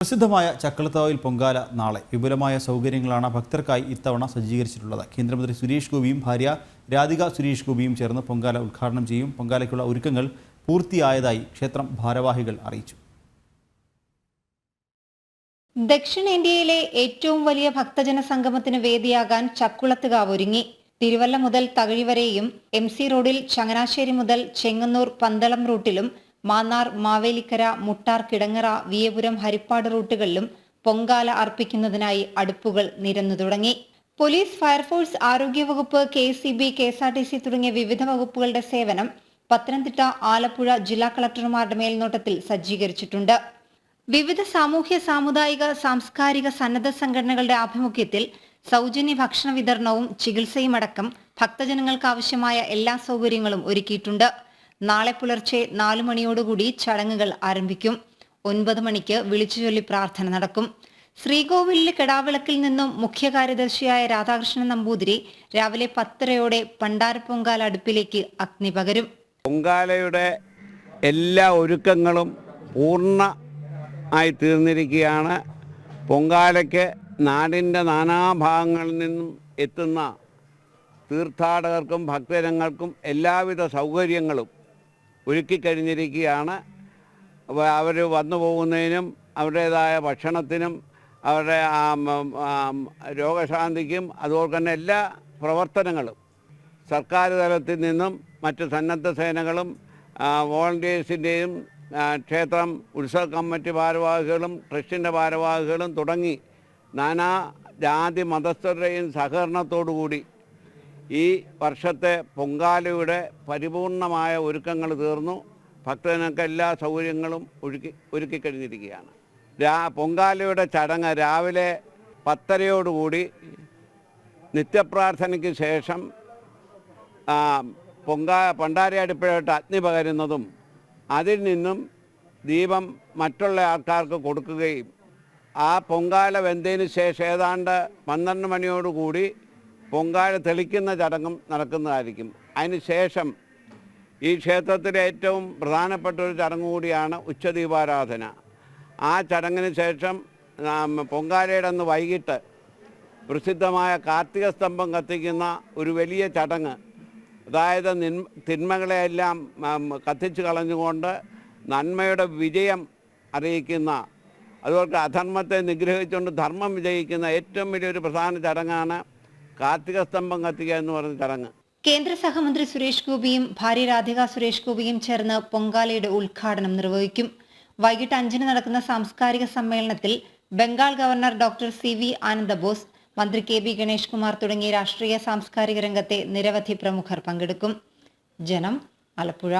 പ്രസിദ്ധമായ ചക്കളത്താവിൽ പൊങ്കാല നാളെ വിപുലമായ സൗകര്യങ്ങളാണ് ഭക്തർക്കായി ഇത്തവണ സജ്ജീകരിച്ചിട്ടുള്ളത്. കേന്ദ്രമന്ത്രി സുരേഷ് ഗോപിയും ഭാര്യ രാധിക സുരേഷ് ഗോപിയും ചേർന്ന് പൊങ്കാല ഉദ്ഘാടനം ചെയ്യും. പൊങ്കാലയ്ക്കുള്ള ഒരുക്കങ്ങൾ പൂർത്തിയായതായി ക്ഷേത്രം ഭാരവാഹികൾ അറിയിച്ചു. ദക്ഷിണേന്ത്യയിലെ ഏറ്റവും വലിയ ഭക്തജന സംഗമത്തിന് വേദിയാകാൻ ചക്കുളത്തുകാവ് ഒരുങ്ങി. തിരുവല്ല മുതൽ തകഴി വരെയും MC റോഡിൽ ചങ്ങനാശ്ശേരി മുതൽ ചെങ്ങന്നൂർ പന്തളം റൂട്ടിലും മാന്നാർ, മാവേലിക്കര, മുട്ടാർ, കിടങ്ങറ, വിയപുരം, ഹരിപ്പാട് റൂട്ടുകളിലും പൊങ്കാല അർപ്പിക്കുന്നതിനായി അടുപ്പുകൾ നിരന്നു തുടങ്ങി. പോലീസ്, ഫയർഫോഴ്സ്, ആരോഗ്യവകുപ്പ്, KSEB, KSRTC തുടങ്ങിയ വിവിധ വകുപ്പുകളുടെ സേവനം പത്തനംതിട്ട, ആലപ്പുഴ ജില്ലാ കളക്ടർമാരുടെ മേൽനോട്ടത്തിൽ സജ്ജീകരിച്ചിട്ടുണ്ട്. വിവിധ സാമൂഹ്യ, സാമുദായിക, സാംസ്കാരിക, സന്നദ്ധ സംഘടനകളുടെ ആഭിമുഖ്യത്തിൽ സൗജന്യ ഭക്ഷണ വിതരണവും ചികിത്സയും അടക്കം ഭക്തജനങ്ങൾക്ക് ആവശ്യമായ എല്ലാ സൗകര്യങ്ങളും ഒരുക്കിയിട്ടുണ്ട്. നാളെ പുലർച്ചെ 4 മണിയോടുകൂടി ചടങ്ങുകൾ ആരംഭിക്കും. 9 മണിക്ക് വിളിച്ചുചൊല്ലി പ്രാർത്ഥന നടക്കും. ശ്രീകോവിലിലെ കെടാവിളക്കിൽ നിന്നും മുഖ്യ കാര്യദർശിയായ രാധാകൃഷ്ണൻ നമ്പൂതിരി രാവിലെ 10:30 പണ്ടാരപ്പൊങ്കാല അടുപ്പിലേക്ക് അഗ്നി പകരും. പൊങ്കാലയുടെ എല്ലാ ഒരുക്കങ്ങളും പൂർണ്ണമായി തീർന്നിരിക്കുകയാണ്. പൊങ്കാലയ്ക്ക് നാടിൻ്റെ നാനാഭാഗങ്ങളിൽ നിന്നും എത്തുന്ന തീർത്ഥാടകർക്കും ഭക്തജനങ്ങൾക്കും എല്ലാവിധ സൗകര്യങ്ങളും ഒരുക്കിക്കഴിഞ്ഞിരിക്കുകയാണ്. അവർ വന്നു പോകുന്നതിനും അവരുടേതായ ഭക്ഷണത്തിനും അവരുടെ രോഗശാന്തിക്കും അതുപോലെ തന്നെ എല്ലാ പ്രവർത്തനങ്ങളും സർക്കാർ തലത്തിൽ നിന്നും മറ്റ് സന്നദ്ധ സേനകളും വോളണ്ടിയേഴ്സിൻ്റെയും ക്ഷേത്രം ഉത്സവ കമ്മിറ്റി ഭാരവാഹികളും ട്രസ്റ്റിൻ്റെ ഭാരവാഹികളും തുടങ്ങി നാനാ ജാതി മതസ്ഥരുടെയും സഹകരണത്തോടുകൂടി ഈ വർഷത്തെ പൊങ്കാലയുടെ പരിപൂർണമായ ഒരുക്കങ്ങൾ തീർന്നു. ഭക്തജനങ്ങൾക്ക് എല്ലാ സൗകര്യങ്ങളും ഒരുക്കിക്കഴിഞ്ഞിരിക്കുകയാണ്. പൊങ്കാലയുടെ ചടങ്ങ് രാവിലെ 10:30 നിത്യപ്രാർത്ഥനയ്ക്ക് ശേഷം പണ്ടാരി അടുപ്പിലോട്ട് അഗ്നി പകരുന്നതും അതിൽ നിന്നും ദീപം മറ്റുള്ള ആൾക്കാർക്ക് കൊടുക്കുകയും ആ പൊങ്കാല വെന്തതിന് ശേഷം ഏതാണ്ട് 12 മണിയോടുകൂടി പൊങ്കാല തെളിക്കുന്ന ചടങ്ങും നടക്കുന്നതായിരിക്കും. അതിന് ശേഷം ഈ ക്ഷേത്രത്തിലെ ഏറ്റവും പ്രധാനപ്പെട്ട ഒരു ചടങ്ങ് കൂടിയാണ് ഉച്ചദീപാരാധന. ആ ചടങ്ങിന് ശേഷം പൊങ്കാലയുടെ അന്ന് വൈകിട്ട് പ്രസിദ്ധമായ കാർത്തിക സ്തംഭം കത്തിക്കുന്ന ഒരു വലിയ ചടങ്ങ്, അതായത് തിന്മകളെയെല്ലാം കത്തിച്ച് കളഞ്ഞുകൊണ്ട് നന്മയുടെ വിജയം അറിയിക്കുന്ന, അതുപോലെ അധർമ്മത്തെ നിഗ്രഹിച്ചുകൊണ്ട് ധർമ്മം വിജയിക്കുന്ന ഏറ്റവും വലിയൊരു പ്രധാന ചടങ്ങാണ് കാർത്തിക സ്തംഭം കത്തിക്കുക എന്ന് പറയുന്ന ചടങ്ങ്. കേന്ദ്ര സഹമന്ത്രി സുരേഷ് ഗോപിയും ഭാര്യ രാധിക സുരേഷ് ഗോപിയും ചേർന്ന് പൊങ്കാലയുടെ ഉദ്ഘാടനം നിർവഹിക്കും. വൈകിട്ട് 5 നടക്കുന്ന സാംസ്കാരിക സമ്മേളനത്തിൽ Bengal governor doctor CV Ananda Bose, മന്ത്രി KB ഗണേഷ് കുമാർ തുടങ്ങിയ രാഷ്ട്രീയ സാംസ്കാരിക രംഗത്തെ നിരവധി പ്രമുഖർ പങ്കെടുക്കും. ജനം, ആലപ്പുഴ.